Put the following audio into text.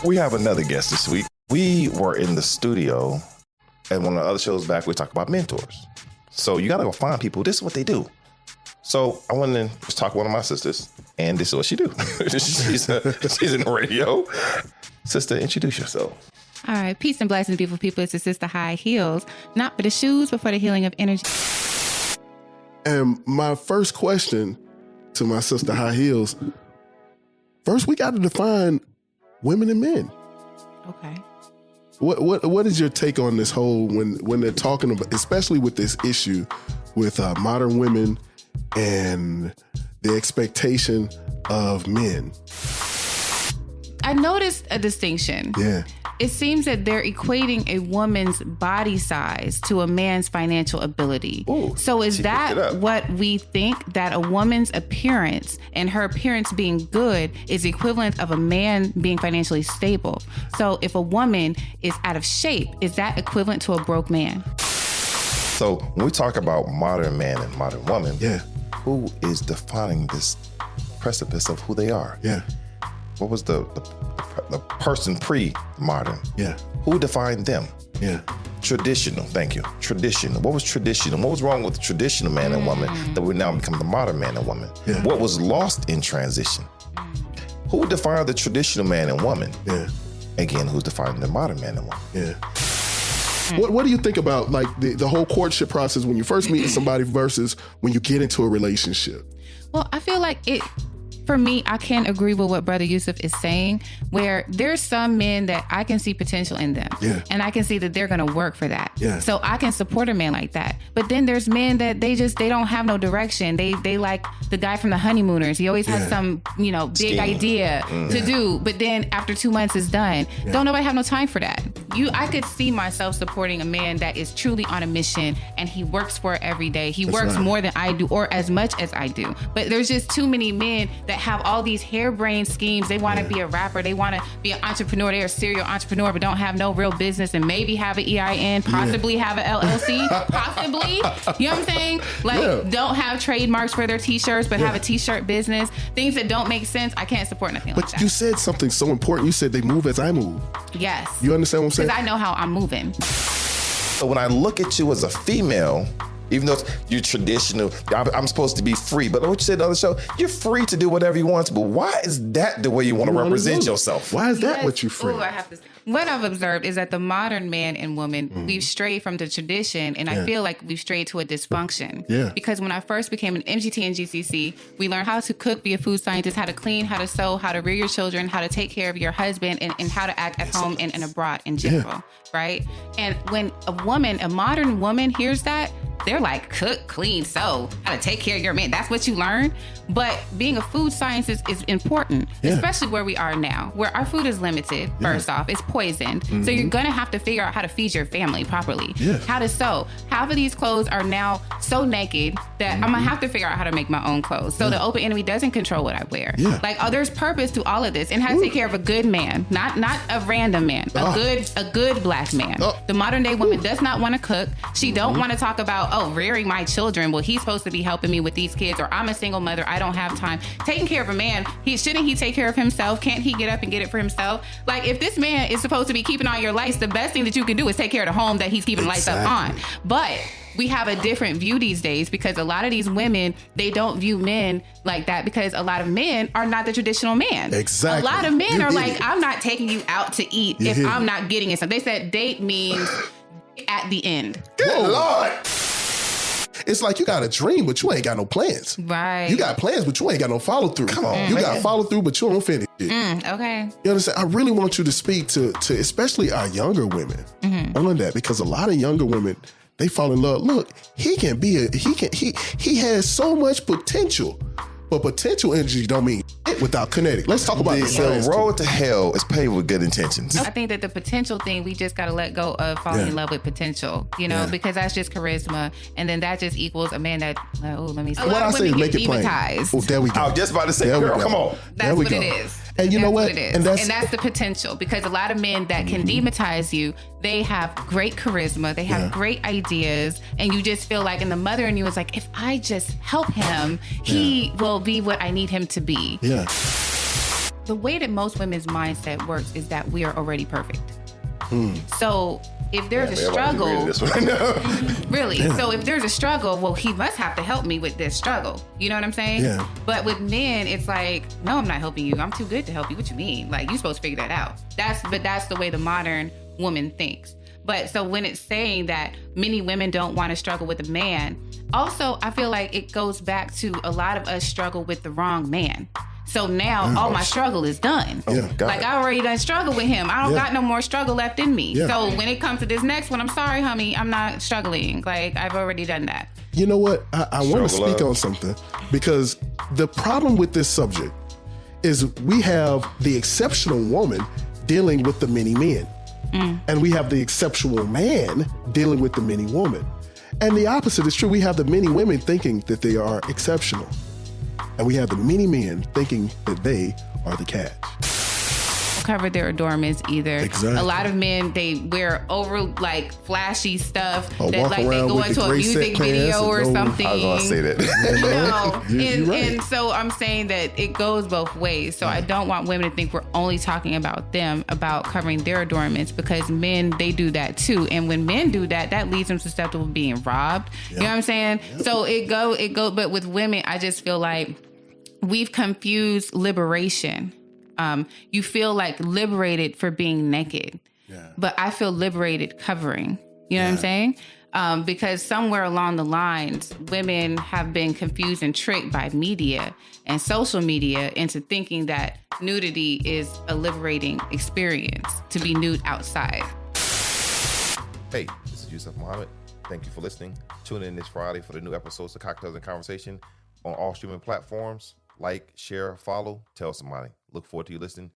We have another guest this week. We were in the studio, and one of the other shows back, we talk about mentors. So you got to go find people. This is what they do. So I went in to talk to one of my sisters, and this is what she do. she's in the radio. Sister, introduce yourself. All right. Peace and blessings, beautiful people. It's the Sister High Heels, not for the shoes, but for the healing of energy. And my first question to my sister High Heels, first we got to define women and men. Okay. What is your take on this whole when they're talking about, especially with this issue with modern women and the expectation of men? I noticed a distinction. Yeah. It seems that they're equating a woman's body size to a man's financial ability. Ooh, so is that what we think, that a woman's appearance and her appearance being good is equivalent of a man being financially stable? So if a woman is out of shape, is that equivalent to a broke man? So when we talk about modern man and modern woman, who is defining this precipice of who they are? Yeah. What was the person pre-modern? Yeah. Who defined them? Yeah. Traditional. Thank you. Traditional. What was traditional? What was wrong with the traditional man and woman that we now become the modern man and woman? Yeah. What was lost in transition? Who defined the traditional man and woman? Yeah. Again, who's defining the modern man and woman? Yeah. What do you think about like the whole courtship process when you first meet somebody versus when you get into a relationship? Well, I feel like for me, I can agree with what Brother Yusuf is saying, where there's some men that I can see potential in them. Yeah. And I can see that they're going to work for that. Yeah. So I can support a man like that. But then there's men that they don't have no direction. They like the guy from the Honeymooners. He always has some, big idea to do. But then after 2 months it's done. Yeah. Don't nobody have no time for that. I could see myself supporting a man that is truly on a mission and he works for it every day. He works more than I do or as much as I do. But there's just too many men that have all these harebrained schemes. They want to be a rapper. They want to be an entrepreneur. They're a serial entrepreneur, but don't have no real business and maybe have an EIN, possibly have an LLC, possibly. You know what I'm saying? Like, don't have trademarks for their t-shirts, but have a t-shirt business. Things that don't make sense. I can't support nothing like that. But you said something so important. You said they move as I move. Yes. You understand what I'm saying? Because I know how I'm moving. So when I look at you as a female, even though you're traditional, I'm supposed to be free. But what you said in the other show, you're free to do whatever you want to. But why is that the way you want to represent yourself? Why is that what you're free? Ooh, what I've observed is that the modern man and woman, we've strayed from the tradition, and I feel like we've strayed to a dysfunction. Yeah. Because when I first became an MGT and GCC, we learned how to cook, be a food scientist, how to clean, how to sew, how to rear your children, how to take care of your husband, and how to act at home and abroad in general, right? And when a modern woman hears that, they're like, cook, clean, sew, how to take care of your man. That's what you learn. But being a food scientist is important, especially where we are now, where our food is limited, first off. It's poisoned. So you're going to have to figure out how to feed your family properly, how to sew. Half of these clothes are now so naked that I'm going to have to figure out how to make my own clothes. So the open enemy doesn't control what I wear. Like, there's purpose to all of this, and how to take care of a good man, not a random man, a good black man. The modern day woman does not want to cook. She don't want to talk about, rearing my children. Well, he's supposed to be helping me with these kids, or I'm a single mother. I don't have time. Taking care of a man, shouldn't he take care of himself? Can't he get up and get it for himself? Like, if this man is supposed to be keeping on your lights, the best thing that you can do is take care of the home that he's keeping the lights up on. But we have a different view these days, because a lot of these women, they don't view men like that, because a lot of men are not the traditional man. Exactly. A lot of men are like, I'm not taking you out to eat if I'm not getting it. So they said date means at the end. Good Lord. It's like you got a dream, but you ain't got no plans. Right. You got plans, but you ain't got no follow through. Come on, you got follow through, but you don't finish it. Okay. You understand? I really want you to speak to especially our younger women on that, because a lot of younger women, they fall in love. Look, he has so much potential, but potential energy don't mean it without kinetic. Let's talk about the road to hell is paved with good intentions. I think that the potential thing, we just got to let go of falling in love with potential, because that's just charisma. And then that just equals a man that, let me see. What I say is make it plain. Oh, there we go. I was just about to say, girl, come on. That's what it is. And you know what? And that's the potential, because a lot of men that can dematize you, they have great charisma, they have great ideas, and you just feel like, and the mother in you is like, if I just help him, he will be what I need him to be. Yeah. the way that most women's mindset works is that we are already perfect. So if there's a struggle, really, so if there's a struggle, well, he must have to help me with this struggle. You know what I'm saying? Yeah. But with men, it's like, no, I'm not helping you. I'm too good to help you. What you mean? Like, you're supposed to figure that out. That's the way the modern woman thinks. But so when it's saying that many women don't want to struggle with a man, also, I feel like it goes back to a lot of us struggle with the wrong man. So now all my struggle is done. Like I already done struggle with him. I don't got no more struggle left in me. Yeah. So when it comes to this next one, I'm sorry, honey, I'm not struggling. Like I've already done that. You know what? I want to speak on something, because the problem with this subject is we have the exceptional woman dealing with the many men. And we have the exceptional man dealing with the many women. And the opposite is true. We have the many women thinking that they are exceptional. And we have the many men thinking that they are the catch. Cover their adornments either. Exactly. A lot of men, they wear over like flashy stuff Or that walk like they around go with into the a gray music set pants video or and no- something. I was going to say that. You know, You're right. and so I'm saying that it goes both ways. So I don't want women to think we're only talking about them, about covering their adornments, because men, they do that too. And when men do that, that leaves them susceptible to being robbed. You know what I'm saying? So it go, but with women, I just feel like we've confused liberation. You feel like liberated for being naked, but I feel liberated covering. You know what I'm saying? Because somewhere along the lines, women have been confused and tricked by media and social media into thinking that nudity is a liberating experience, to be nude outside. Hey, this is Yusuf Muhammad. Thank you for listening. Tune in this Friday for the new episodes of Cocktails and Conversation on all streaming platforms. Like, share, follow, tell somebody. Look forward to you listening.